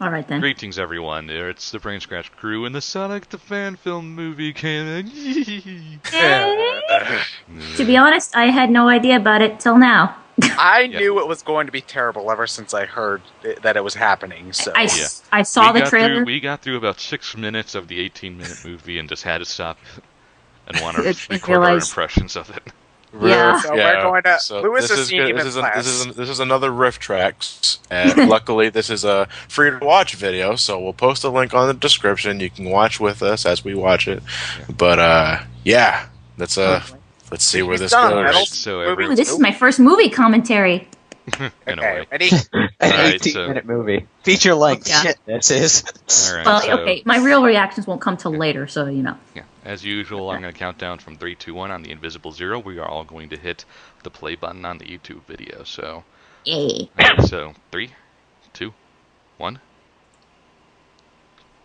All right then. Greetings, everyone. It's the BrainScratch crew and the Sonic the Fan Film movie canon. To be honest, I had no idea about it till now. I knew it was going to be terrible ever since I heard that it was happening. So I saw the trailer. We got through about 6 minutes of the 18-minute movie and just had to stop and want to record our impressions of it. Yeah. So we're going to. So Lewis this has seen him in class. this is another Rifftrax, and luckily this is a free to watch video. So we'll post a link on the description. You can watch with us as we watch it. But yeah, let's see where this goes. So This is my first movie commentary. In a way. Ready? An 18-minute movie. Feature length. Yeah. Shit, this is. All right, Well, so, okay, my real reactions won't come till later, so you know. Yeah. As usual, I'm going to count down from 3, 2, 1 on the invisible 0. We are all going to hit the play button on the YouTube video. So, Yay. so 3, 2, 1.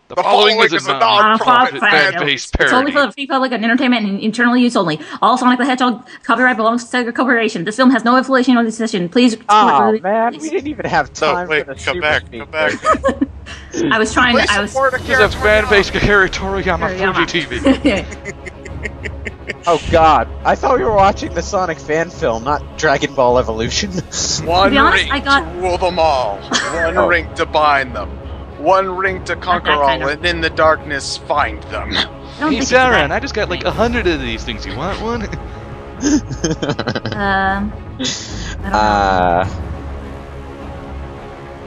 The following is a non-profit fan-based It's only parody. for the free public and entertainment and internal use only. All Sonic the Hedgehog copyright belongs to Sega Corporation. This film has no affiliation or decision. Please. Oh man, we didn't even have time wait, for the come super back, speak. come back. I was trying to. I was. This is a fan-based Toriyama Fuji TV. Oh god, I thought we were watching the Sonic fan film, not Dragon Ball Evolution. One be honest, ring I got- to rule them all. One ring to bind them. One ring to conquer that all, kind of- and in the darkness find them. I don't Hey, think it's Darren, that. I just got like 100 of these things. You want one?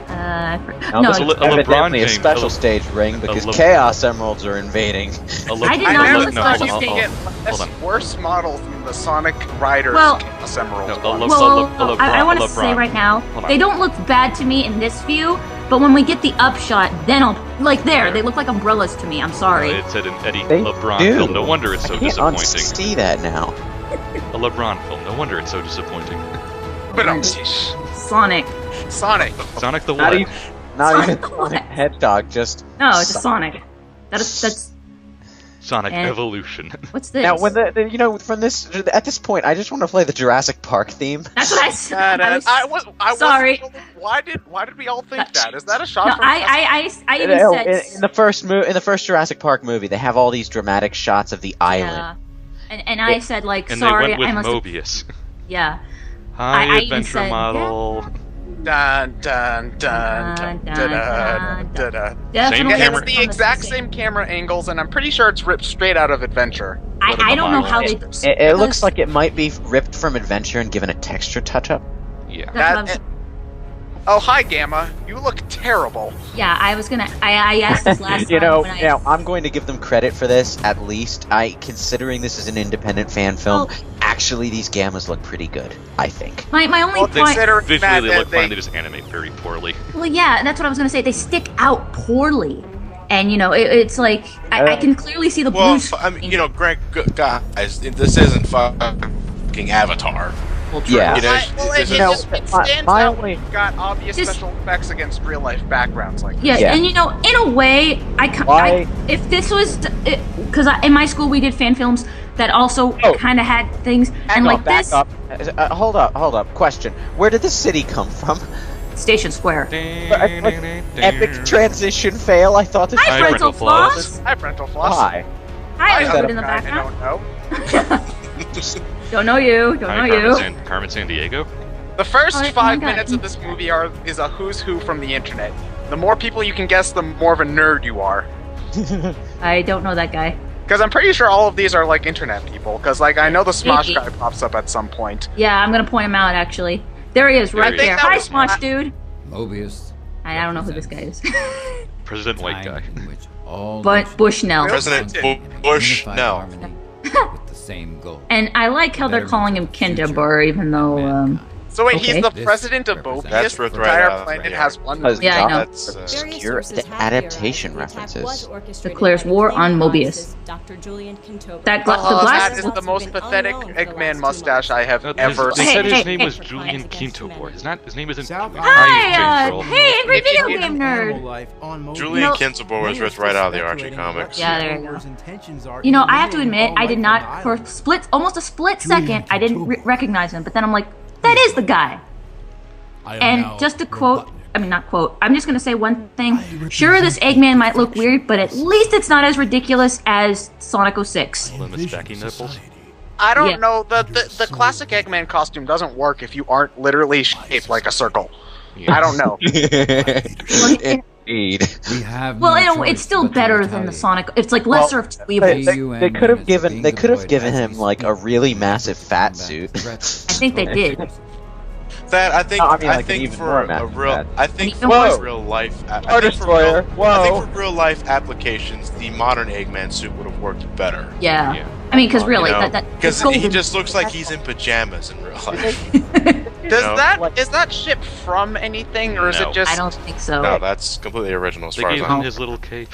I don't know. No, This is Le- LeBron evidently a James- special stage ring because Le- Chaos Emeralds are invading. I did I not know never this thought special you could stage. get Hold on. worse models than the Sonic Riders Well- Chaos Emerald No, one. Well, I want to say LeBron. right now, Hold on. they don't look bad to me in this view, but when we get the upshot, then I'll like there. They look like umbrellas to me. I'm sorry. It said an Eddie They LeBron do. film. No wonder it's so I can't disappointing. unsee that now. A LeBron film. No wonder it's so disappointing. But Sonic. Sonic. Sonic the Not what? even, not Sonic even the Sonic what? Hedgehog, just No, it's a Sonic. That's Sonic and- Evolution. what's this? Now, when you know, from this at this point, I just want to play the Jurassic Park theme. That's what I said. I was sorry. Why did we all think that? Is that a shot No, from I even said In the first Jurassic Park movie, they have all these dramatic shots of the island. yeah. And I said like And sorry. they went with I must Mobius. yeah. High I even adventure said, model. Dun dun dun dun dun dun dun dun. Definitely Yeah, camera- it's the exact same camera angles, and I'm pretty sure it's ripped straight out of Adventure. I don't know how they. It looks like it might be ripped from Adventure and given a texture touch-up. Yeah. That's what I was- Oh, hi, Gamma. You look terrible. yeah, I was gonna. I asked this last You time know, when I. now I'm going to give them credit for this. At least, considering this is an independent fan film, Well- actually these gammas look pretty good. I think. My only Well, point. considering Visually, that they look they- fine. They just animate very poorly. Well, yeah, that's what I was gonna say. They stick out poorly, and you know, it's like I can clearly see the Well, blue. I mean, you know, Greg, guys, this isn't fucking Avatar. Well, Yeah. You know, Well, this it is- just it stands my out only- when you've got obvious Just- special effects against real-life backgrounds like Yeah, Yeah. and you know, in a way, Why- if this was, because in my school we did fan films that also Oh. kind of had things, and like back this, up. Hold up. Question: where did the city come from? Station Square. Epic transition fail. I thought this. Hi, Hi, Brental Brental Floss. Floss. Hi, Brental Floss. Hi. Hi, Hi, Dude in the guy I background. don't know. Don't know you. Don't Hi, know you. Carmen San Diego. The first Oh my 5 God. minutes of this movie is a who's who from the internet. The more people you can guess, the more of a nerd you are. I don't know that guy. Because I'm pretty sure all of these are like internet people. Because like I know the Smosh Maybe. guy pops up at some point. Yeah, I'm gonna point him out actually. There he is, right he is. there. I think Hi, that was Smosh my- dude. Mobius. I don't know who this guy is. President White Guy. In which all But nations Bushnell. President President Bush, unified no. harmony with the same goal. And I like how they're calling him Kinderbar, even though So wait, Okay. he's the This president of represents- Mobius. That's The right entire out of planet my has ear. one. Because Yeah, I know. That's obscure adaptation references. Declares war on Mobius. That the Oh, glass that is the most pathetic Eggman mustache I have No, ever they Hey, said hey, his name hey. was Julian Quintobor. His name isn't. South Julian. Hi, James Earl. hey, angry If you video get game nerd. Julian No. Kinzelbohr was ripped right out of the Archie comics. Yeah, there you go. You know, I have to admit, I did not for almost a split second, I didn't recognize him. But then I'm like, that is the guy. And just to quote I mean, not quote. I'm just gonna say one thing. Sure, this Eggman might look weird, but at least it's not as ridiculous as Sonic 06. Limits Becky nipples. I don't Yeah. know. The classic Eggman costume doesn't work if you aren't literally shaped like a circle. Yeah. I don't know. Indeed. We have Well, no you know, choice it's still but to better than the retaliate. Sonic. It's like lesser of two evils. They could have given him like a really massive fat suit. I think they did. That I think No, I mean, I like, think even for more a massive real fat. I think Even for worse. real life Star Destroyer. I think for real life applications, the modern Eggman suit would have worked better. Yeah. Yeah. I mean, because really, that Because it's golden. he just looks like he's in pajamas in real life. Does No. that is that shipped from anything, or is No. it just? I don't think so. No, that's completely original as They far as gave I him know. his little cape.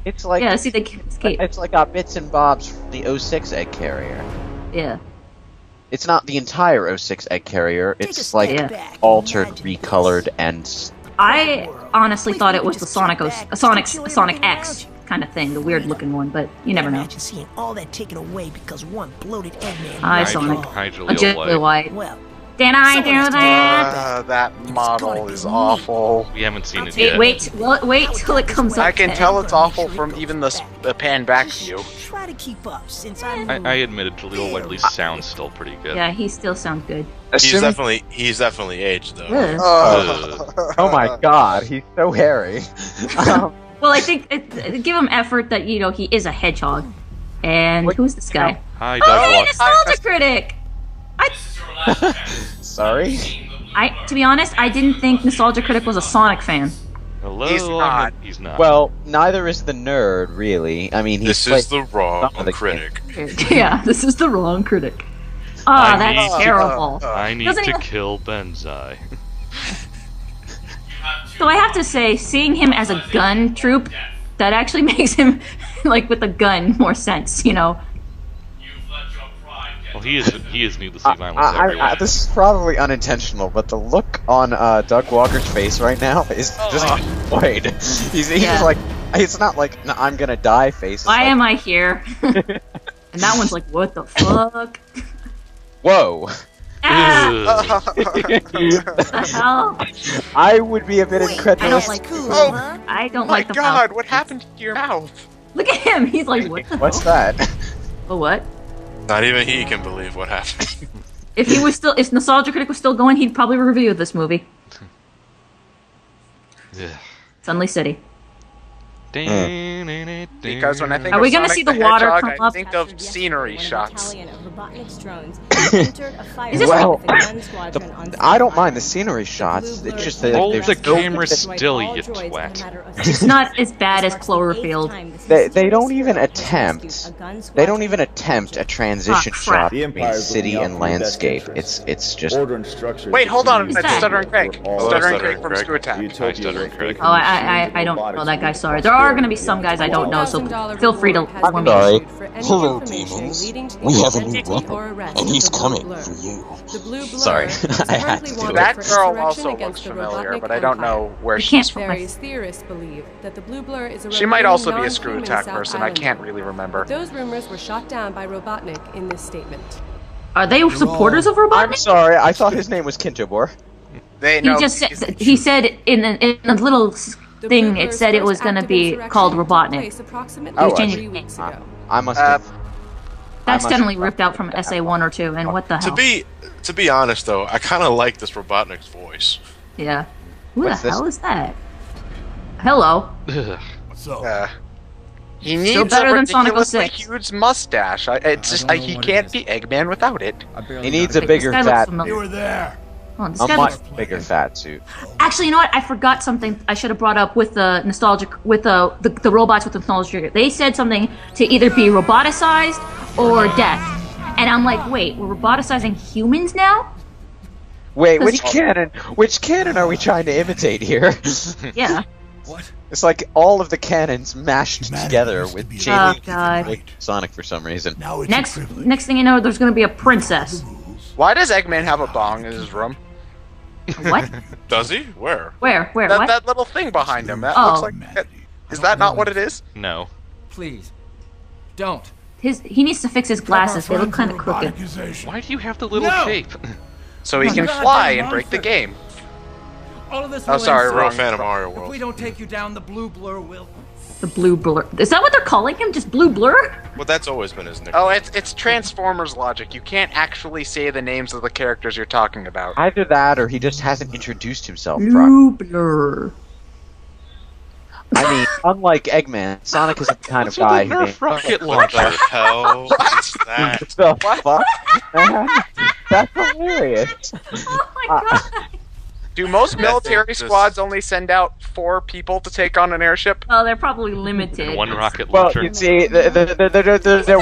It's like Yeah, see, they can escape. it's like got bits and bobs from the 06 egg carrier. Yeah. It's not the entire 06 egg carrier. It's like Yeah. altered, recolored, and I honestly thought it was the Sonic X kind of thing, the weird looking one, but you never know. Imagine seeing all that taken away because one bloated Eggman. Hi, Sonic. Hi, A Jaleel Jaleel White. White. Well, Did I do that? That model is awful. We haven't seen it Wait, yet. wait till it comes up. I can to tell end. it's awful from even the pan back view. try to keep up since I'm. I admitted Jaleel White at least sounds still pretty good. Yeah, he still sounds good. He's definitely aged though. Ugh. Ugh. oh my god, he's so hairy. Well, I think give him effort that he is a hedgehog. And who's this guy? Hi, Oh, Doug hey, Walker. Nostalgia Critic. Sorry. To be honest, I didn't think Nostalgia Critic was a Sonic fan. Hello. He's not. He's not. Well, neither is the nerd, really. I mean, This he's is the wrong some of the critic. Yeah, this is the wrong critic. I That's need to- terrible. I need Doesn't to even- kill Benzai. So I have to say, seeing him as a gun troop, that actually makes him, like, with a gun, more sense, Well, he is needlessly violent to everyone. this is probably unintentional, but the look on Doug Walker's face right now is just void. He's Yeah. just like, it's not like "No, I'm gonna die" face. It's Why like, am I here? And that one's like, what the fuck? Whoa! Ah, Ugh. what the hell? I would be a bit I don't incredulous. like. Oh I don't my like the god, mouth. what happened to your mouth? Look at him. He's like, what the What's hell? that? Oh, what? Not even he can believe what happened. If Nostalgia Critic was still going, he'd probably review this movie. Ugh. Sunley City. Because when I think Are of we gonna Sonic see the the water Hedgehog, come I up? think of scenery shots. Well, I don't mind the scenery shots. It's just that Hold there's the no- camera still, you twat. It's not as bad as Cloverfield. They don't even attempt. They don't even attempt a transition Ah, crap. shot between city and landscape. It's just. Order and structure. Wait, hold on, Who's it's that? Stuttering Craig. Hello, Stuttering Stuttering Craig from Craig. Screw Attack. Hi, Stuttering Critic. Oh, I don't know that guy. Sorry, there are gonna be some guys I don't know, so feel free to warn me. sorry. Hello, demons. We have a new weapon, and he's coming for you. Sorry, I had to do it. That girl also looks familiar, but I don't know where You she's can't. from. Various theorists believe that the blue blur is a She might remaining also be a Screw non-human Attack South person, I Islander. can't really remember. Those rumors were shot down by Robotnik in this statement. Are they supporters of I'm Robotnik? sorry. I thought his name was Kintobor. They He know. just said, he said in a little The thing blue it blur's said it first was going to active be insurrection called took Robotnik. place approximately Oh, I 3 see. weeks ago. I must have. That's I must- definitely ripped out from SA1 or 2, and what the hell? To be honest though, I kind of like this Robotnik's voice. Yeah. Who What's the this? hell is that? Hello. Ugh. He needs better a than Sonic ridiculously 06. huge mustache. It's just he can't be Eggman without it. He needs a Wait, bigger this guy fat. looks familiar. there. Oh, this A guy much looks... bigger fat suit. Actually, you know what? I forgot something I should have brought up with the nostalgic, with the robots with the nostalgia. They said something to either be roboticized or death. And I'm like, wait, we're roboticizing humans now? Wait, Does which canon are we trying to imitate here? Yeah. What? It's like all of the canons mashed together with Oh, Jamie God. Sonic for some reason. Now it's Next thing you know, there's going to be a princess. Why does Eggman have a bong in his room? What? Does he? Where? Where? What? That little thing behind him. That Oh. looks like. Is that not what it is? No. Please, don't. He needs to fix his glasses. They look kind of crooked. Why do you have the little No! cape? So he can God fly damn and break the monster. game. All of this Oh, will sorry, end wrong. soon. Fan of Mario If World. we don't take you down, the blue blur will. The Blue Blur. Is that what they're calling him? Just Blue Blur? Well, that's always been his nickname. Oh, it's Transformers logic. You can't actually say the names of the characters you're talking about. Either that, or he just hasn't introduced himself properly. Blue Blur. I mean, unlike Eggman, Sonic isn't the kind of guy who... Nerf rocket What launcher. the hell is that? The fuck? Man? That's hilarious. Oh my god. Do most military just- squads only send out 4 people to take on an airship? Oh, they're probably limited. One rocket Well, launcher. you see, they're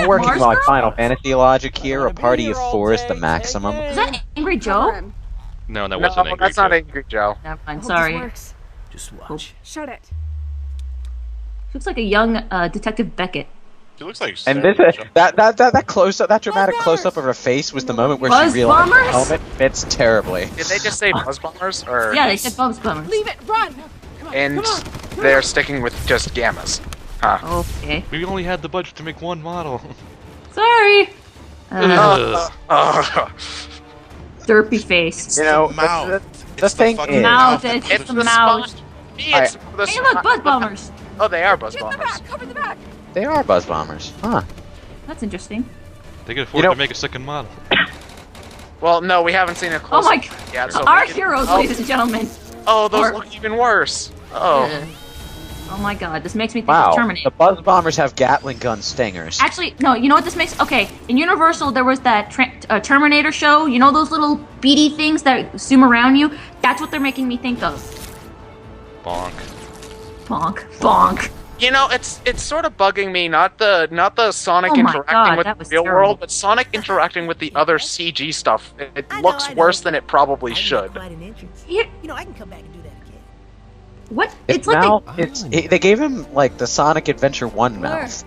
working Mars on Girl? Final Fantasy logic here. A party of 4 is the maximum. Is that Angry Joe? No, that No, wasn't Angry that's not Joe. Angry Joe. Never mind, Hope sorry. this works. Just watch. Shut it. Looks like a young Detective Beckett. He looks like. And this that close up, that dramatic close up of her face was the moment where Buzz she realized the bombers? helmet fits terribly. Did they just say Buzz Bombers? Or Yeah, they said Bubs Bummers. Leave it. Run. and they're sticking with just gammas. Huh. Okay. We only had the budget to make one model. Sorry. Ugh. Derpy face. You know, mouth. the thing fucking is, Mouth, that it's gives the us- mouth. It's the Hey, look, Buzz Bombers. Oh, they are Buzz Get in the Bombers. back. Cover the back. they are Buzz Bombers, huh? That's interesting. They could afford You know- to make a second model. Well, no, we haven't seen a Oh close. my god. Yeah, so Our we can- heroes, oh, ladies and gentlemen. Oh, those Or- look even worse. Oh. Oh my god, this makes me think Wow, of Terminator. the Buzz Bombers have Gatling gun stingers. Actually, no, you know what this makes? Okay, in Universal, there was that Terminator show. You know those little beady things that zoom around you? That's what they're making me think of. Bonk. Bonk. Bonk. You know, it's sort of bugging me, not the Sonic Oh my interacting God, with that the was real terrible. world, but Sonic interacting with the other CG stuff. It I know, looks I know. worse than it probably I need should. quite an entrance. Here, You know, I can come back and do that again. what? It's like now, they, they gave him like the Sonic Adventure 1 mouth.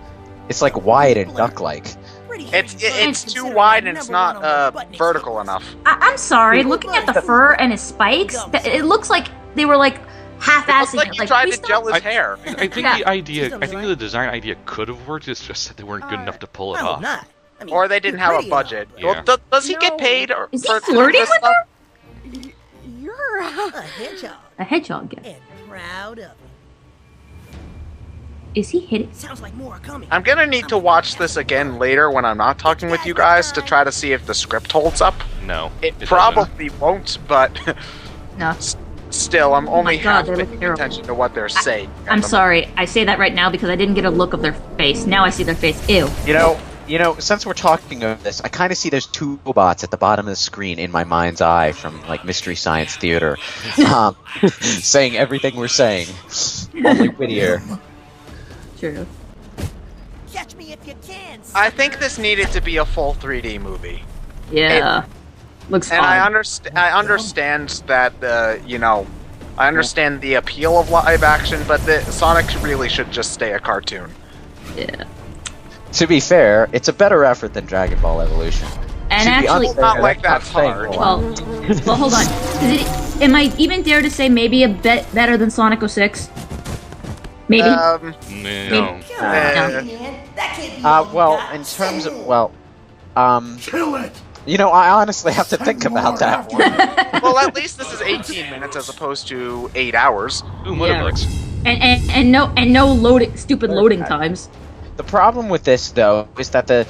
It's like wide and duck-like. Pretty It's heavy it's stuff, too considering wide I'm and it's number one not on the Robotnik vertical series. enough. I'm sorry, looking at the fur and his spikes, it looks like they were like It half-assing looks like it. you tried please to gel don't- his hair. I think Yeah. the idea, Just a I think little. the design idea could have worked. It's just that they weren't good enough to pull it I hope off. not. I mean, Or they didn't you're have a pretty enough, budget. but- Yeah. Well, does he get No. paid? Is he for flirting this with stuff? her? You're. A hedgehog. A hedgehog, yeah. And proud of it. Is he hitting? Sounds like more are coming. I'm gonna need to watch this again later when I'm not talking with you guys to try to see if the script holds up. No. It doesn't. probably won't, but No. still, I'm only God, half they look paying terrible. attention to what they're saying. I'm sorry. I say that right now because I didn't get a look of their face. Now I see their face. Ew. You know, since we're talking of this, I kind of see those two robots at the bottom of the screen in my mind's eye from like Mystery Science Theater, saying everything we're saying, only wittier. True. Catch me if you can. I think this needed to be a full 3D movie. Yeah. Looks And fine. I understand that I understand the appeal of live action, but the Sonic really should just stay a cartoon. Yeah. To be fair, it's a better effort than Dragon Ball Evolution. And To be actually, unfair, not like that's that's not saying hard. a lot. well, hold on. Am I even dare to say maybe a bit better than Sonic 06? Maybe. No. No. That can't be Well, in terms of you know, I honestly have to think about that one. Well, at least this is 18 minutes as opposed to 8 hours. Ooh, motorbugs. and no loading, stupid loading times. The problem with this, though, is that the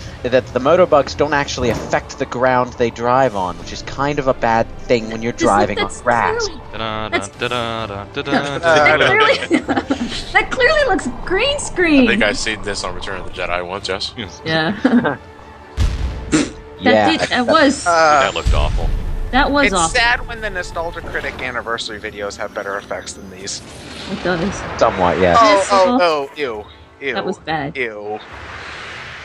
motobugs don't actually affect the ground they drive on, which is kind of a bad thing when you're driving on That's grass. clearly- Da-da, da-da, da-da, That da-da. clearly, that clearly looks green I screen. think I've seen this on Return of the Jedi once, yes? Yeah. Yeah, That was That looked awful. awful. It's sad when the Nostalgia Critic anniversary videos have better effects than these. It does. somewhat, yes. Ew. That was bad. Ew.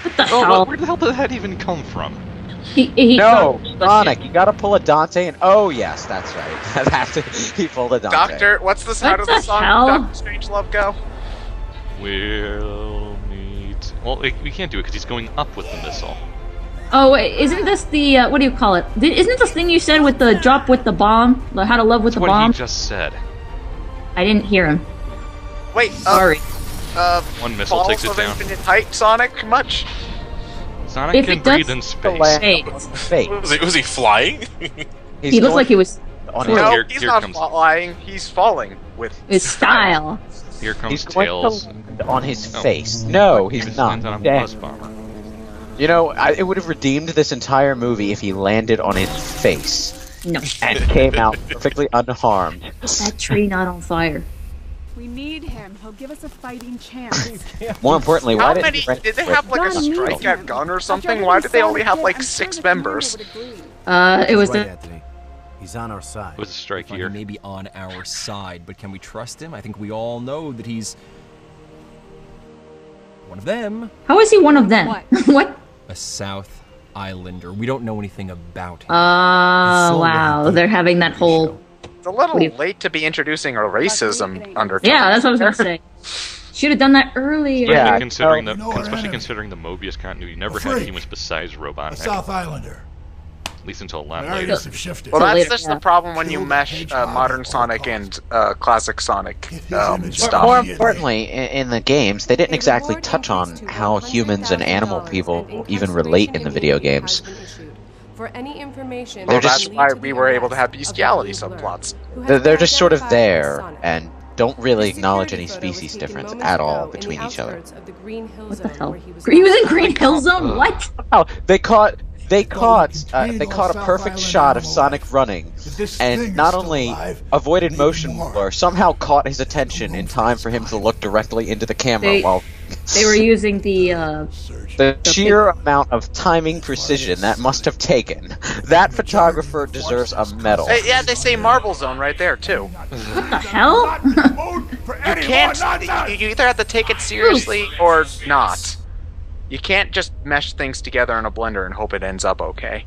What the Oh, hell? where the hell did that even come from? He No, bless you. Sonic, you gotta pull a Dante and oh yes, that's right. He pulled a Dante. Doctor, what's the how What does the the song hell? Doctor Strangelove go? We'll meet. Well, we can't do it because he's going up with the missile. Oh wait, isn't this the what do you call it? Isn't this thing you said with the drop with the bomb? The how to love with That's the what bomb? he just said. I didn't hear him. Wait, Sorry. One missile Balls takes it of down. Infinite Height Sonic much? Sonic If can it does- breathe in space. Wait. Fake. Was he flying? He's He looked going- like he was. on Sure. his. No, Here- he's here not comes- flying. He's falling with It's style. Here comes He's going Tails. to land on his Oh. face. No, He he's just not. lands on a Damn. bus bomber. You know, it would have redeemed this entire movie if he landed on his face No. and came out perfectly unharmed. That tree not on fire. We need him. He'll give us a fighting chance. More importantly, How why didn't many he rent did they with- have like a Gun strike needs at him. gun or After something? everything Why did they only Sonic have did, like I'm 6 sure the community members? would agree. It was Right, the. Anthony. He's on our side. It was a strike Fine, here. he may be on our side, but can we trust him? I think we all know that he's one of them, How is he one of them? What? What? a South Islander. We don't know anything about him. Oh, wow. They're having that whole. It's a little What do you- late to be introducing a racism undertone. Yeah, that's what I was gonna say. Should have done that earlier. Yeah, Especially considering no. the You know our especially enemy. considering the Mobius continuity never A had freak. humans besides A Robotnik, South Islander. at least until a lot later. Priorities have shifted. Well, that's later, just yeah. the problem when you Killed mesh Hedgehog modern at all Sonic costs. and classic Sonic Get his image stuff. More out. importantly, in the games, they didn't A exactly reward touch on increase to how humans and animal $100,000 people and even relate in the incarceration video immunity games. has been issued. For any information They're Well, that just- that's will why lead to we the were able to arrest have of the bestiality Blue Blur, subplots. who has They're been just sort of identified as there Sonic. and don't really His acknowledge security any photo was species taken difference moments at all ago in the between each other. outskirts of the Green Hill What the Zone, hell? where he was He was in last Green seen. Hill Zone? What? Oh, they caught contained a all perfect South shot of Island Sonic animal running, If this thing and is not still only alive, avoided we need motion more. blur, somehow caught his attention in time for him to look directly into the camera They- while They were using the. Surge. the sheer amount of timing precision that must have taken. That photographer deserves a medal. Yeah, they say Marble Zone right there too. What the hell? You can't. You either have to take it seriously or not. You can't just mesh things together in a blender and hope it ends up okay.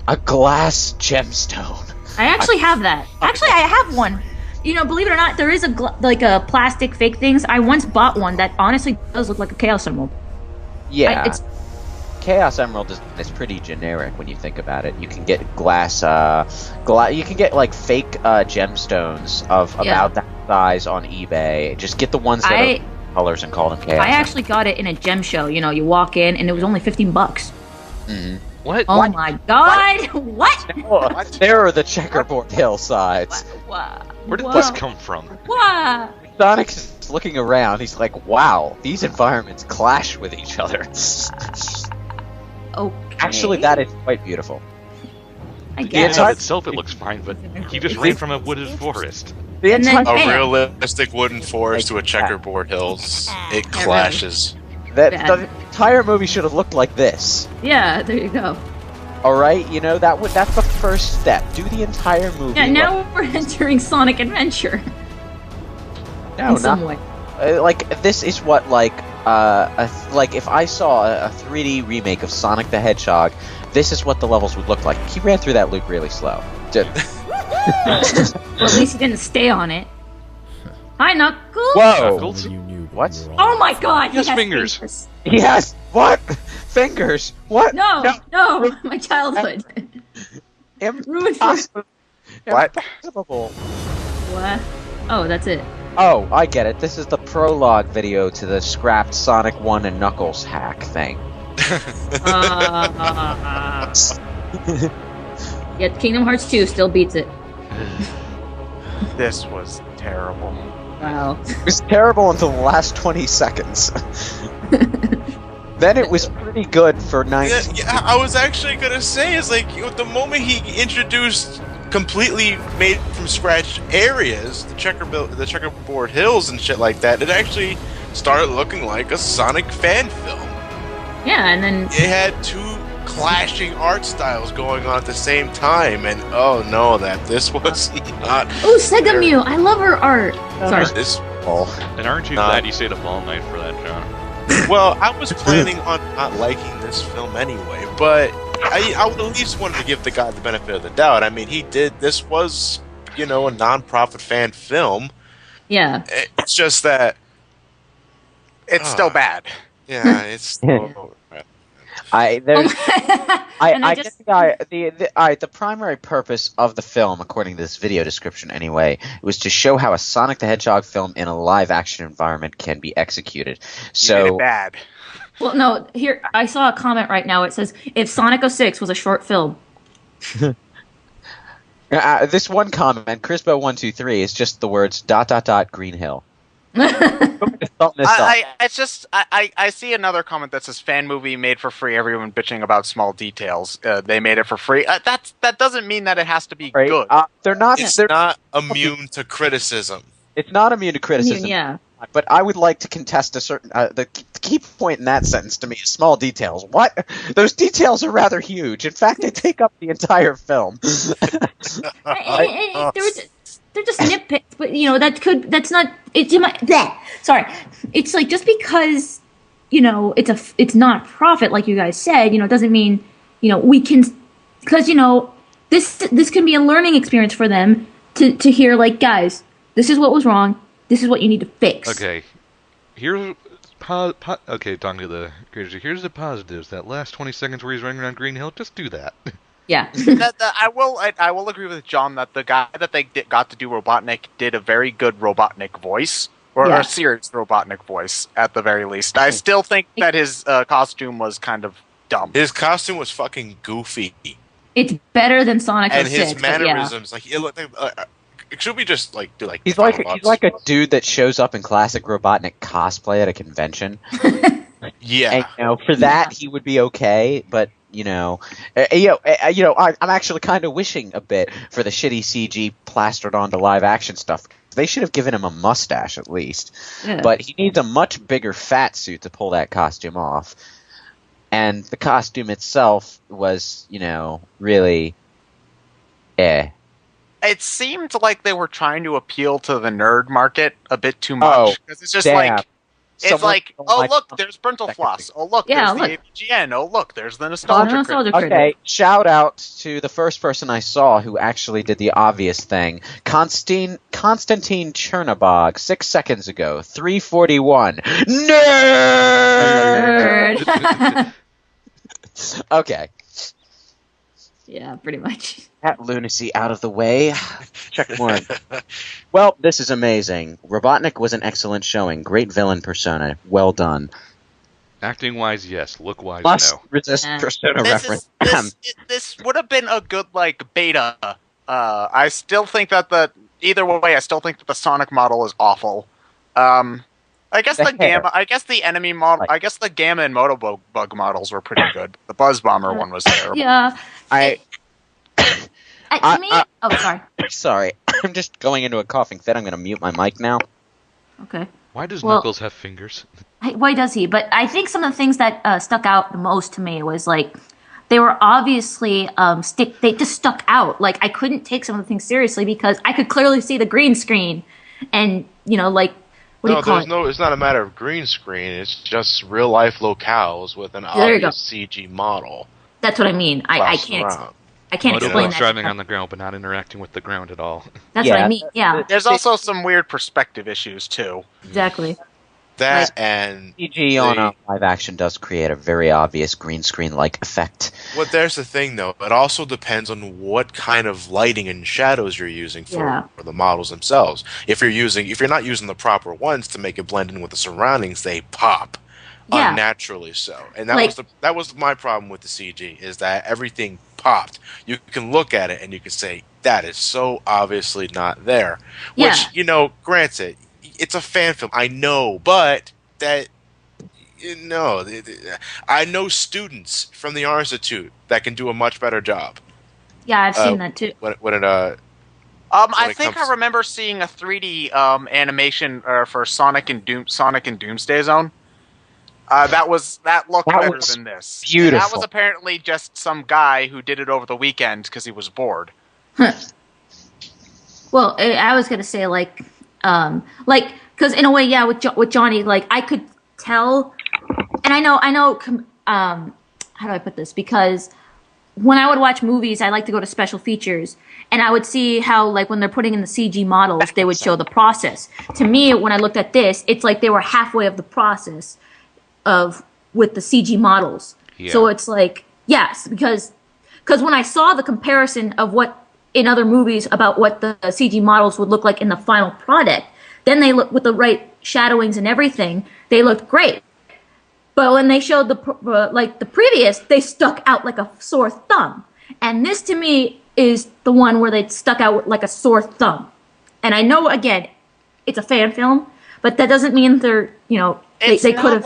A glass gemstone. I actually have that. Actually, I have one. You know, believe it or not, there is like a plastic fake things. I once bought one that honestly does look like a Chaos Emerald. Yeah. It's Chaos Emerald is pretty generic when you think about it. You can get you can get like fake gemstones of Yeah. about that size on eBay. Just get the ones that are colors and call them Chaos. I actually got it in a gem show. You know, you walk in and it was only $15. Mhm. What? Oh my god! What? Oh, there are the checkerboard hillsides. Where did this come from? What? Sonic's looking around. He's like, "Wow, these environments clash with each other." Okay. Actually, that is quite beautiful. I In guess. and of itself, it looks fine, but he just ran from a wooded forest. The And then- entire A Hey. realistic wooden forest to a checkerboard hills. It clashes. the entire movie should have looked like this. Yeah, there you go. All right, you know that's the first step. Do the entire movie. Yeah, now we're entering Sonic Adventure no, in some not way. like this is what like if I saw a 3D remake of Sonic the Hedgehog, this is what the levels would look like. He ran through that loop really slow. Well, at least he didn't stay on it. Hi, Knuckles. Whoa! Knuckles? You knew What? we were all- Oh my god, he Yes, has fingers. Yes. What? Fingers? What? No, my childhood. Ruined for What? Impossible. what? Oh, that's it. Oh, I get it. This is the prologue video to the scrapped Sonic 1 and Knuckles hack thing. Yet Kingdom Hearts 2 still beats it. This was terrible. Wow. It was terrible until the last 20 seconds. Then it was pretty good for 19. Yeah, I was actually gonna say is like the moment he introduced completely made from scratch areas, the checkerboard hills and shit like that, it actually started looking like a Sonic fan film. Yeah, and then It had two clashing art styles going on at the same time, and oh no, that this was not. oh, Sega Mew, I love her art. Sorry. This. And aren't you glad you stayed up all night for that, John? Well, I was planning on not liking this film anyway, but I would at least wanted to give the guy the benefit of the doubt. I mean, this was, a non-profit fan film. Yeah. It's just that It's still bad. Yeah, it's still. I And I guess the primary purpose of the film, according to this video description anyway, was to show how a Sonic the Hedgehog film in a live-action environment can be executed. You made So it bad. Well, no, here, I saw a comment right now. It says, if Sonic 06 was a short film. This one comment, Crispo123, is just the words ... Green Hill. I see another comment that says fan movie made for free. Everyone bitching about small details. They made it for free. That doesn't mean that it has to be good. They're not. It's they're not immune to criticism. It's not immune to criticism. Yeah. But I would like to contest a certain. The key point in that sentence to me is small details. What? Those details are rather huge. In fact, they take up the entire film. They're just nitpicks, but that's not. Sorry, it's like just because it's not profit, like you guys said. Doesn't mean we can, because this can be a learning experience for them to hear, like, guys, this is what was wrong. This is what you need to fix. Okay, talking to the creators. Here's the positives. That last 20 seconds where he's running around Green Hill, just do that. Yeah. I will agree with John that the guy that they got to do Robotnik did a very good Robotnik voice, or a serious Robotnik voice at the very least. I still think that his costume was kind of dumb. His costume was fucking goofy. It's better than Sonic 06. And his mannerisms, should we just do like? He's like a dude that shows up in classic Robotnik cosplay at a convention. Yeah. And, for that he would be okay, but I'm actually kind of wishing a bit for the shitty CG plastered onto live action stuff. They should have given him a mustache at least. Yeah. But he needs a much bigger fat suit to pull that costume off. And the costume itself was, really It seemed like they were trying to appeal to the nerd market a bit too much. Because it's just look, there's Brental Floss. Oh, look, there's the AVGN. Oh, look, there's the Nostalgia Critic. Okay, shout out to the first person I saw who actually did the obvious thing. Konstantin Chernobog, 6 seconds ago, 3:41. Nerd! Okay. Yeah, pretty much. That lunacy out of the way. Check more. Well, this is amazing. Robotnik was an excellent showing. Great villain persona. Well done. Acting wise, yes. Look wise, Must no. resist persona reference. This would have been a good beta. I still think that either way, I still think that the Sonic model is awful. I guess the enemy model. I guess the Gamma and Motobug models were pretty good. The Buzz Bomber one was terrible. Yeah. Sorry. Sorry, I'm just going into a coughing fit. I'm going to mute my mic now. Okay. Why does Knuckles have fingers? Why does he? But I think some of the things that stuck out the most to me was they were obviously they just stuck out. Like, I couldn't take some of the things seriously because I could clearly see the green screen, and what do you call it? It's not a matter of green screen. It's just real life locales with an obvious CG model. That's what I mean. I can't explain that. Driving on the ground, but not interacting with the ground at all. That's what I mean. Yeah. There's also some weird perspective issues too. Exactly. That and CG on a live action does create a very obvious green screen like effect. Well, there's the thing though. It also depends on what kind of lighting and shadows you're using for the models themselves. If you're not using the proper ones to make it blend in with the surroundings, they pop. Yeah. Unnaturally so. And that was my problem with the CG, is that everything popped. You can look at it and you can say, that is so obviously not there. Which, granted, it's a fan film, I know, but I know students from the Art Institute that can do a much better job. Yeah, I've seen that too. I think I remember seeing a 3D animation for Sonic and Doomsday Zone. That looked better than this. Beautiful. That was apparently just some guy who did it over the weekend because he was bored. Well, I was gonna say because in a way, with Johnny, I could tell, and I know. How do I put this? Because when I would watch movies, I like to go to special features, and I would see how, when they're putting in the CG models, they would show the process. To me, when I looked at this, it's like they were halfway of the process with the CG models. Yeah. So it's yes, because when I saw the comparison of what in other movies about what the CG models would look like in the final product, then they look with the right shadowings and everything, they looked great. But when they showed the previous, they stuck out like a sore thumb. And this to me is the one where they stuck out like a sore thumb. And I know, again, it's a fan film, but that doesn't mean they're, they could have.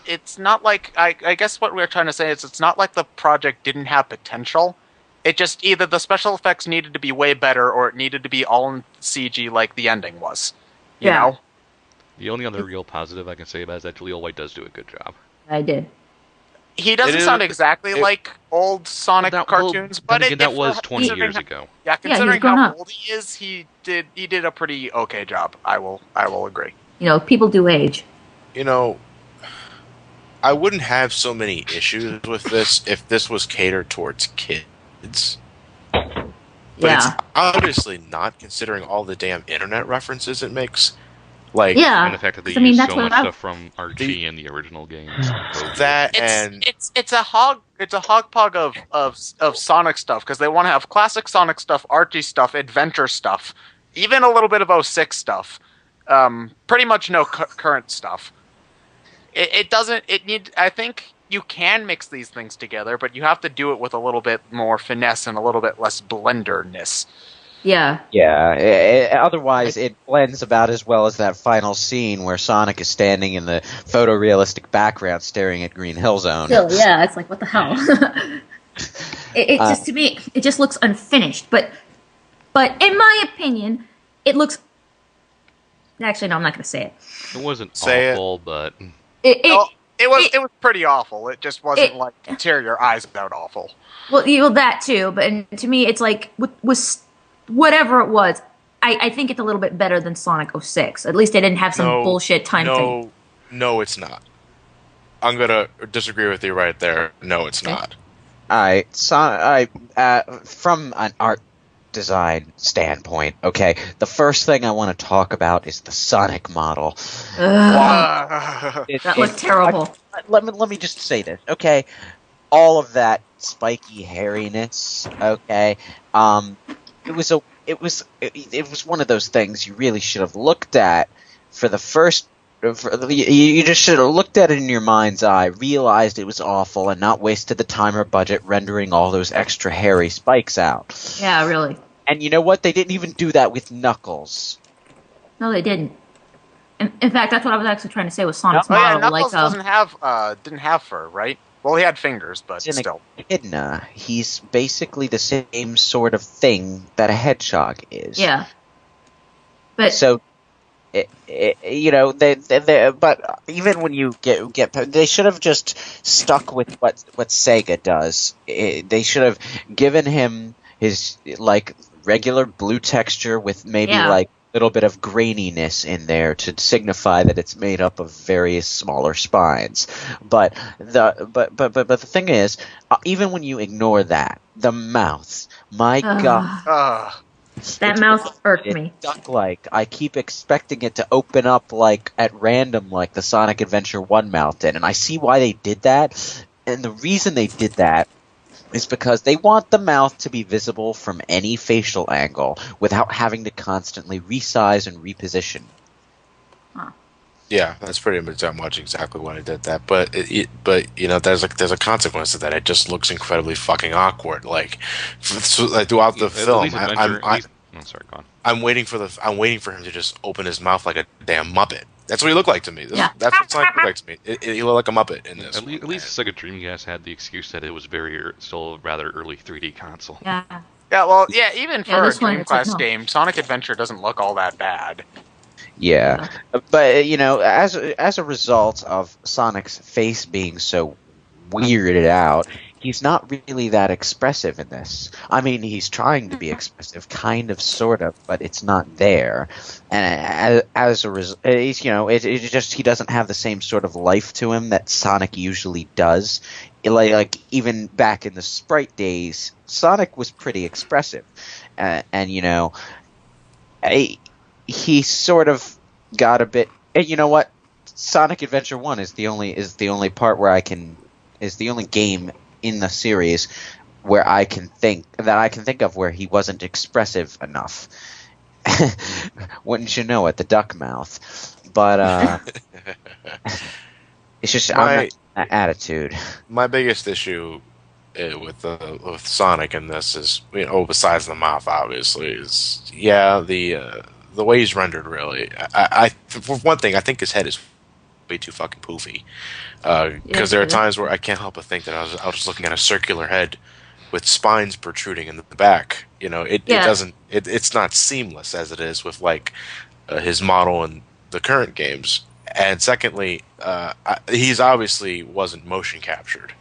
It's not like I guess what we're trying to say is it's not like the project didn't have potential. It just either the special effects needed to be way better or it needed to be all in CG like the ending was. You know? The only other real positive I can say about it is that Jaleel White does do a good job. I did. He doesn't sound exactly like old Sonic cartoons, but that was 20 years ago. Yeah, considering how old he is, he did a pretty okay job. I will agree. People do age. I wouldn't have so many issues with this if this was catered towards kids. But it's obviously not, considering all the damn internet references it makes. And the fact that they use so much stuff from Archie in the original games. It's a hogpog of Sonic stuff, because they want to have classic Sonic stuff, Archie stuff, adventure stuff, even a little bit of 06 stuff. Pretty much no current stuff. I think you can mix these things together, but you have to do it with a little bit more finesse and a little bit less blenderness. Yeah. Yeah. Otherwise, it blends about as well as that final scene where Sonic is standing in the photorealistic background staring at Green Hill Zone. Still, yeah, it's like, what the hell? it just, to me, it just looks unfinished. But in my opinion, it looks... Actually, no, I'm not going to say it. It wasn't awful, but... It was pretty awful. It just wasn't like tear your eyes out awful. Well, that too. But to me, it's like was whatever it was. I think it's a little bit better than Sonic 06. At least they didn't have some bullshit time thing. No, it's not. I'm gonna disagree with you right there. No, it's not. From an art design standpoint, okay, the first thing I want to talk about is the Sonic model. That looked terrible. Let me just say this, okay? All of that spiky hairiness, okay? It was one of those things you really should have looked at for the first. You just should have looked at it in your mind's eye, realized it was awful, and not wasted the time or budget rendering all those extra hairy spikes out. Yeah, really. And you know what? They didn't even do that with Knuckles. No, they didn't. In fact, that's what I was actually trying to say with Sonic's model. Knuckles didn't have fur, right? Well, he had fingers, but still. Echidna, he's basically the same sort of thing that a hedgehog is. Yeah. But so, but even when you get, they should have just stuck with what Sega does. They should have given him his regular blue texture with maybe a little bit of graininess in there to signify that it's made up of various smaller spines. But the thing is, even when you ignore that, the mouth, my God. That mouth irked me. Duck-like. I keep expecting it to open up at random like the Sonic Adventure 1 mouth did. And I see why they did that. And the reason they did that is because they want the mouth to be visible from any facial angle without having to constantly resize and reposition. Huh. Yeah, that's pretty much exactly why I did that. But there's a consequence to that. It just looks incredibly fucking awkward. Throughout the film, I'm waiting for him to just open his mouth like a damn Muppet. That's what he looked like to me. That's what Sonic looked like to me. He looked like a Muppet in this. At least Sega Dreamcast had the excuse that it was still a rather early 3D console. Yeah. Yeah, well, yeah, for a Dreamcast game, Sonic Adventure doesn't look all that bad. Yeah. But, as a result of Sonic's face being so weirded out, he's not really that expressive in this. I mean, he's trying to be expressive, kind of, sort of, but it's not there. And as a result, he doesn't have the same sort of life to him that Sonic usually does. Like even back in the Sprite days, Sonic was pretty expressive, he sort of got a bit. You know what? Sonic Adventure 1 is the only part where is the only game in the series where I can think of where he wasn't expressive enough. Wouldn't you know it, the duck mouth. But it's just that attitude. My biggest issue with Sonic in this is, besides the mouth, obviously, is the way he's rendered. Really, I for one thing, I think his head is way too fucking poofy. Because there are times where I can't help but think that I was just looking at a circular head with spines protruding in the back. It's not seamless as it is with his model in the current games. And secondly, he's obviously wasn't motion captured.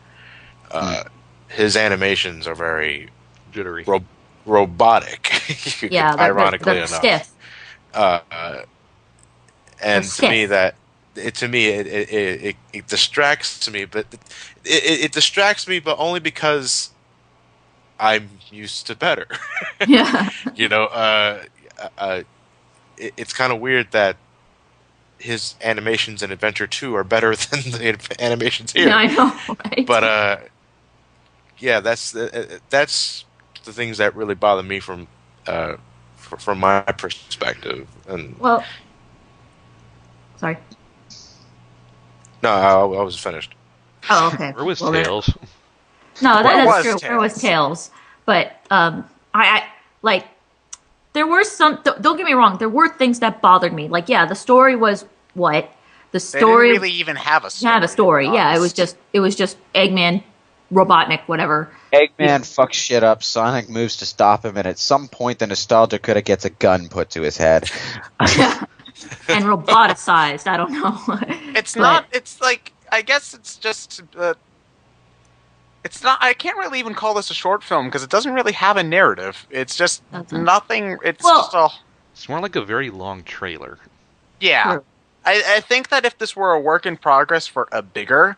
His animations are very jittery, robotic. Ironically enough, stiff. And to me it distracts me, but it distracts me, but only because I'm used to better. Yeah. It's kind of weird that his animations in Adventure 2 are better than the animations here. Yeah, I know, right? But that's the things that really bother me from my perspective. And sorry. No, I was finished. Oh, okay. Where was Tails? No, that's true. Where was Tails? But I there were some. Don't get me wrong. There were things that bothered me. The story was what the story. They didn't really even have a story. Have a story. Yeah, it was just Eggman, Robotnik, whatever. Eggman fucks shit up. Sonic moves to stop him, and at some point, the nostalgia critic gets a gun put to his head. And roboticized. I don't know. It's not. It's I guess it's just. It's not. I can't really even call this a short film because it doesn't really have a narrative. It's just nothing. It's It's more like a very long trailer. Yeah, I think that if this were a work in progress for a bigger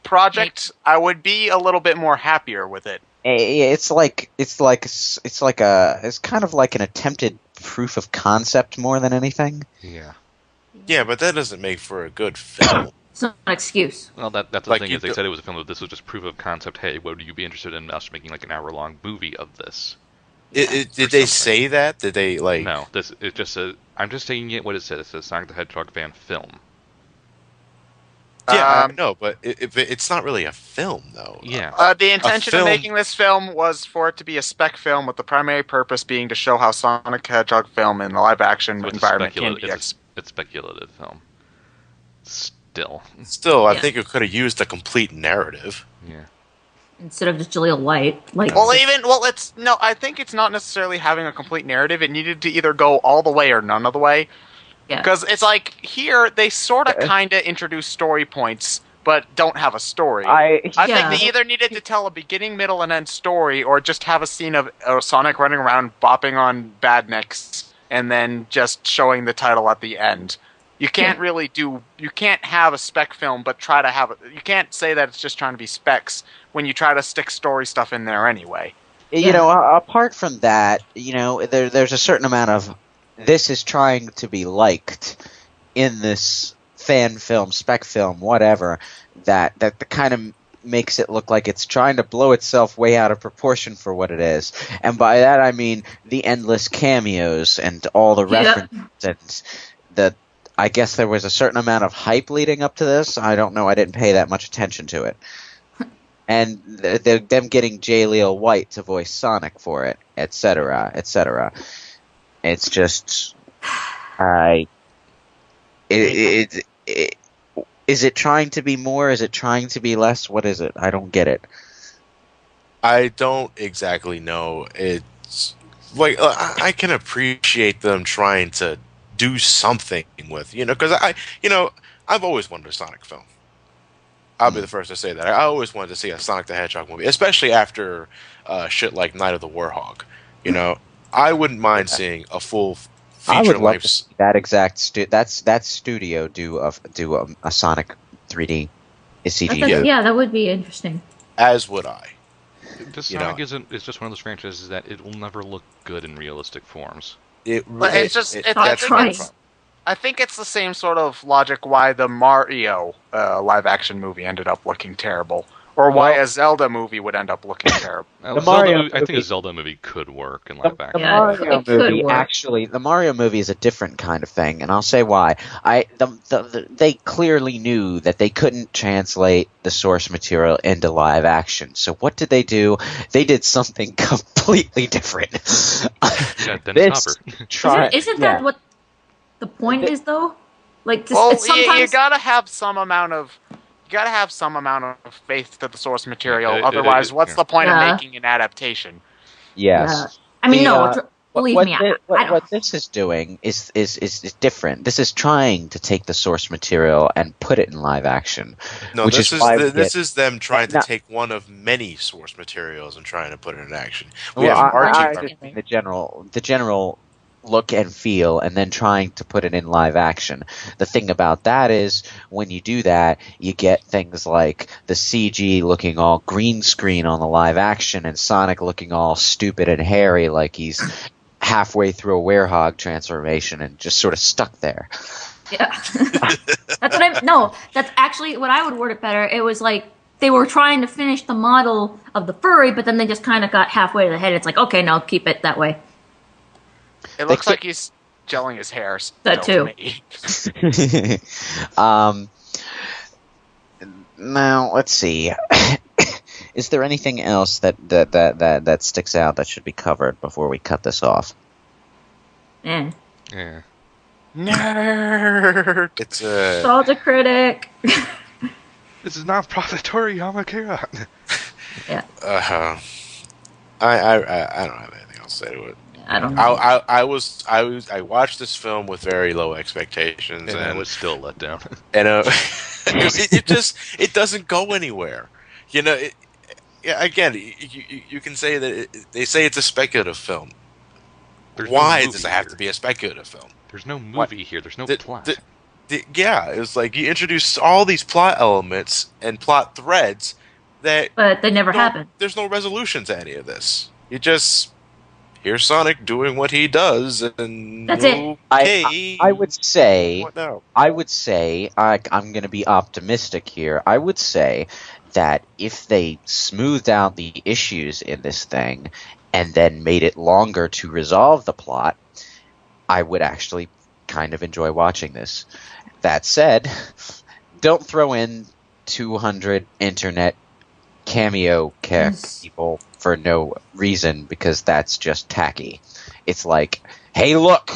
project, I would be a little bit more happier with it. It's kind of like an attempted proof of concept more than anything. Yeah. Yeah, but that doesn't make for a good film. It's not an excuse. Well, that's the thing is they said it was a film, but this was just proof of concept. Hey, would you be interested in us making an hour-long movie of this? Did they say that? Did they No, it just says. I'm just taking it what it says. It says Sonic the Hedgehog fan film. Yeah, I know, but it's not really a film, though. Yeah. The intention of making this film was for it to be a spec film, with the primary purpose being to show how Sonic the Hedgehog film in the live-action environment can be. It's speculative film. Still, I think it could have used a complete narrative. Yeah. Instead of just Jaleel White, I think it's not necessarily having a complete narrative. It needed to either go all the way or none of the way. Yeah. Because it's here they sort of kind of introduce story points, but don't have a story. I think they either needed to tell a beginning, middle, and end story, or just have a scene of Sonic running around bopping on badniks, and then just showing the title at the end. You can't you can't have a spec film, but try to have you can't say that it's just trying to be specs when you try to stick story stuff in there anyway. Apart from that, there's a certain amount of this is trying to be liked in this fan film, spec film, whatever, that kind of makes it look like it's trying to blow itself way out of proportion for what it is. And by that I mean the endless cameos and all the references and I guess there was a certain amount of hype leading up to this. I don't know. I didn't pay that much attention to it. And them getting Jaleel White to voice Sonic for it, etc., etc. It's just, is it trying to be more? Is it trying to be less? What is it? I don't get it. I don't exactly know. It's I can appreciate them trying to do something with, because I've always wanted a Sonic film. I'll be the first to say that. I always wanted to see a Sonic the Hedgehog movie, especially after shit like Night of the Warhog. I wouldn't mind seeing a full feature I would love length. to see that exact that studio do a Sonic 3D CG. Yeah, that would be interesting. As would I. This Sonic is just one of those franchises that it will never look good in realistic forms. I think it's the same sort of logic why the Mario live-action movie ended up looking terrible. Or why a Zelda movie would end up looking terrible. I think a Zelda movie could work in live action. The Mario movie, actually, the Mario movie is a different kind of thing, and I'll say why. They clearly knew that they couldn't translate the source material into live action. So what did they do? They did something completely different. Isn't that what the point is, though? Like, you gotta have some amount of. You gotta have some amount of faith to the source material. Otherwise, what's the point of making an adaptation? Yes. Yeah. I mean, believe me. What this is doing is different. This is trying to take the source material and put it in live action. No, this is them trying to take one of many source materials and trying to put it in action. The general look and feel, and then trying to put it in live action. The thing about that is, when you do that, you get things like the CG looking all green screen on the live action, and Sonic looking all stupid and hairy like he's halfway through a werehog transformation and just sort of stuck there. Yeah. That's actually what I would word it better. It was like they were trying to finish the model of the furry, but then they just kind of got halfway to the head. It's like, okay, no, keep it that way. It looks like he's gelling his hair. That too. Now let's see. Is there anything else that sticks out that should be covered before we cut this off? Yeah. Nerd. It's a nostalgia critic. This is not Profitory Yamakura. Yeah. I don't have anything else to say to it. I don't know. I watched this film with very low expectations, and I was still let down. And it doesn't go anywhere. You know, again, you can say that they say it's a speculative film. Why does it have to be a speculative film? There's no movie here. There's no plot. It's like you introduce all these plot elements and plot threads but they never happen. There's no resolution to any of this. You just. Here's Sonic doing what he does, and that's it. I would say, I'm going to be optimistic here. I would say that if they smoothed out the issues in this thing and then made it longer to resolve the plot, I would actually kind of enjoy watching this. That said, don't throw in 200 internet cameo people for no reason, because that's just tacky. It's like, hey, look,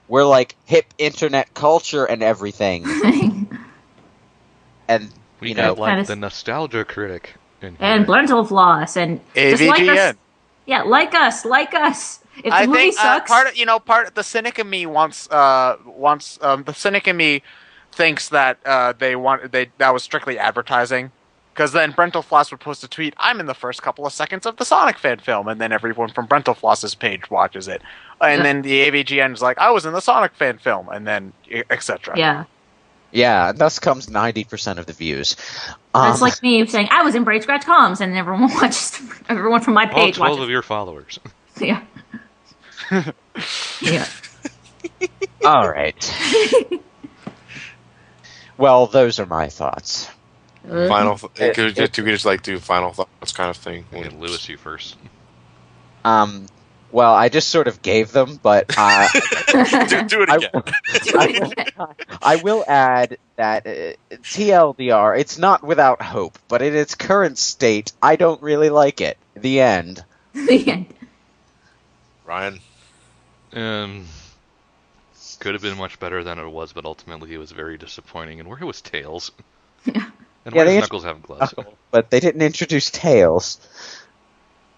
we're like hip internet culture and everything. And we got like the nostalgia critic and Blental Floss and just like us. Yeah, like us. If the movie sucks, part of the cynic in me the cynic in me thinks that that was strictly advertising. Because then Brental Floss would post a tweet, I'm in the first couple of seconds of the Sonic fan film, and then everyone from Brental Floss's page watches it. And then the AVGN is like, I was in the Sonic fan film, and then etc. Yeah. Yeah, thus comes 90% of the views. That's like me saying, I was in BrainScratch Comms, and everyone from my page all 12 watches. of your followers. Yeah. Yeah. All right. Well, those are my thoughts. Final. Could we just like do final thoughts kind of thing? Lewis, you first. Well, I just sort of gave them, but do it again. I will add that TLDR, it's not without hope, but in its current state, I don't really like it. The end. The end. Ryan? Could have been much better than it was, but ultimately it was very disappointing. And where was Tails? Yeah. And why does Knuckles have gloves? But they didn't introduce Tails.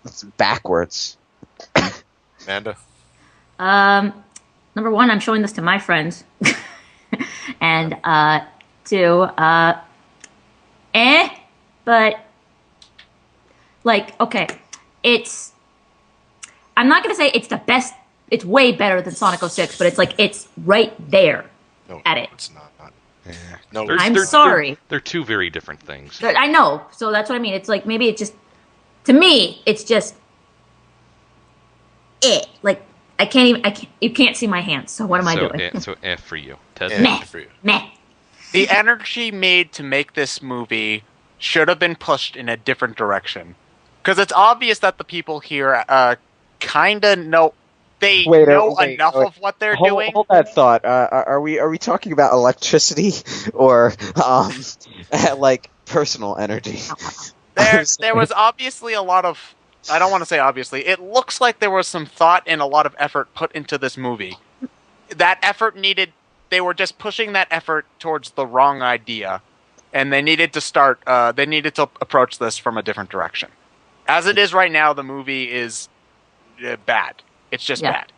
It's backwards. Amanda? Number one, I'm showing this to my friends. And two, but like, okay, I'm not gonna say it's the best. It's way better than Sonic 06, but it's like it's right there at it. It's not. Yeah. No, I'm sorry. They're two very different things. I know, so that's what I mean. It's like maybe it's just, to me, it's just it. Like you can't see my hands. So what am I doing? So for you, Meh. The energy made to make this movie should have been pushed in a different direction. Because it's obvious that the people here kind of know... They know enough of what they're doing. Hold that thought. Are we talking about electricity or like personal energy? There was obviously a lot of... I don't want to say obviously. It looks like there was some thought and a lot of effort put into this movie. That effort needed... They were just pushing that effort towards the wrong idea. And they needed to start... they needed to approach this from a different direction. As it is right now, the movie is bad. It's just bad.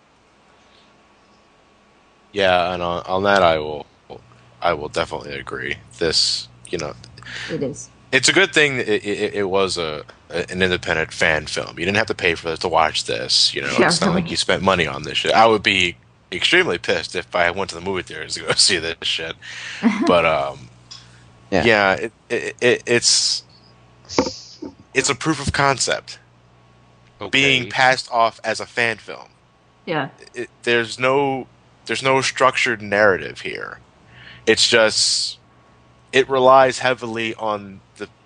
Yeah, and on that I will definitely agree. This, it is. It's a good thing it was an independent fan film. You didn't have to pay for to watch this. It's not like you spent money on this shit. I would be extremely pissed if I went to the movie theaters to go see this shit. But it's a proof of concept being passed off as a fan film. Yeah. There's no structured narrative here. It's just it relies heavily on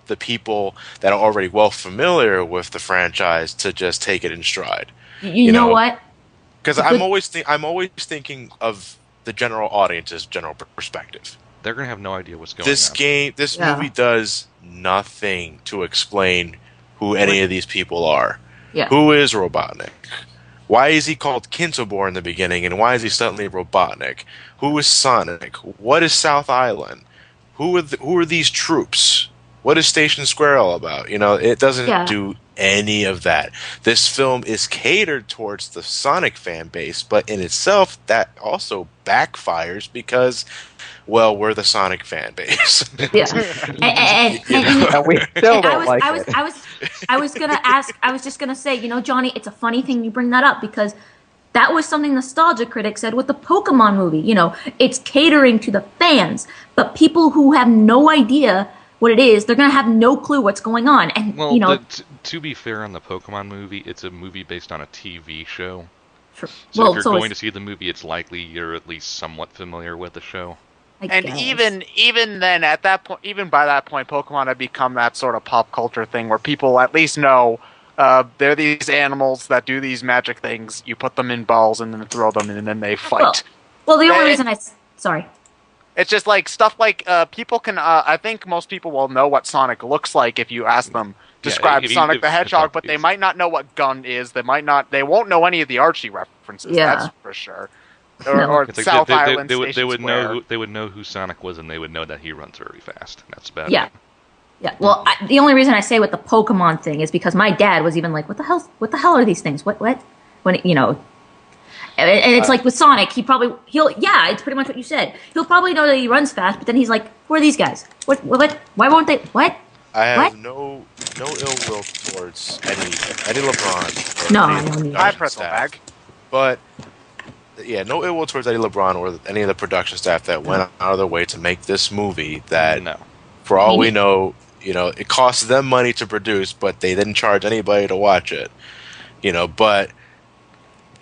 the people that are already well familiar with the franchise to just take it in stride. You know what? Because I'm always thinking of the general audience's general perspective. They're gonna have no idea what's going on. This movie does nothing to explain who any of these people are. Yeah. Who is Robotnik? Why is he called Kinsobor in the beginning, and why is he suddenly Robotnik? Who is Sonic? What is South Island? Who are these troops? What is Station Square all about? It doesn't do any of that. This film is catered towards the Sonic fan base, but in itself, that also backfires because, well, we're the Sonic fan base. Yeah. And we still don't like it. I was just gonna say, Johnny, it's a funny thing you bring that up because that was something Nostalgia Critic said with the Pokemon movie. It's catering to the fans, but people who have no idea what it is, they're gonna have no clue what's going on. And to be fair on the Pokemon movie, it's a movie based on a TV show. Sure. So if you're going to see the movie, it's likely you're at least somewhat familiar with the show. And even then, at that point, even by that point, Pokemon had become that sort of pop culture thing where people at least know they're these animals that do these magic things. You put them in balls and then throw them, and then they fight. Well, the only reason sorry. It's just like stuff like people can. I think most people will know what Sonic looks like if you ask them describe Sonic the Hedgehog, but they might not know what Gun is. They won't know any of the Archie references. Yeah. That's for sure. Or South Island. They would know who Sonic was, and they would know that he runs very fast. That's about it. Yeah. Well, the only reason I say with the Pokemon thing is because my dad was even like, "What the hell are these things? What?" When and it's like with Sonic, it's pretty much what you said. He'll probably know that he runs fast, but then he's like, "Who are these guys? What? Why won't they? What?" I have no ill will towards Eddie LeBron. No, I pretzel bag. But no ill will towards Eddie LeBron or any of the production staff that went out of their way to make this movie. That, for all we know, it costs them money to produce, but they didn't charge anybody to watch it. But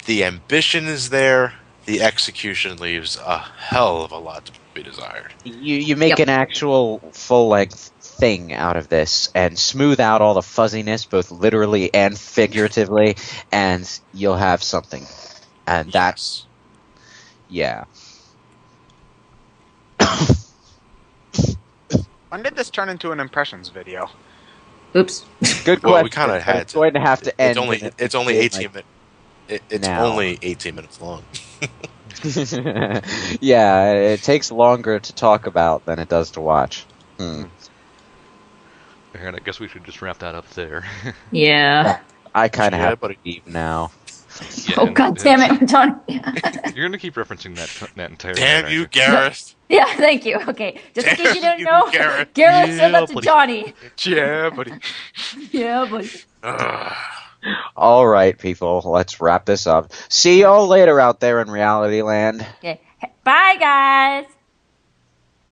the ambition is there. The execution leaves a hell of a lot to be desired. You make an actual full-length thing out of this and smooth out all the fuzziness, both literally and figuratively, and you'll have something. And that's... Yeah. When did this turn into an impressions video? Oops. Good question. Well, we kind of had to. It's going to have to end. It's only 18 minutes. It's only 18 minutes long. Yeah, it takes longer to talk about than it does to watch. And I guess we should just wrap that up there. Yeah. I kind of have to leave now. Yeah, God damn it, Johnny. You're going to keep referencing that entire... Damn you, Gareth. Yeah, thank you. Okay, just in case you didn't know, Gareth said that to Johnny. Yeah, buddy. Yeah, buddy. All right, people, let's wrap this up. See y'all later out there in reality land. Okay. Bye, guys.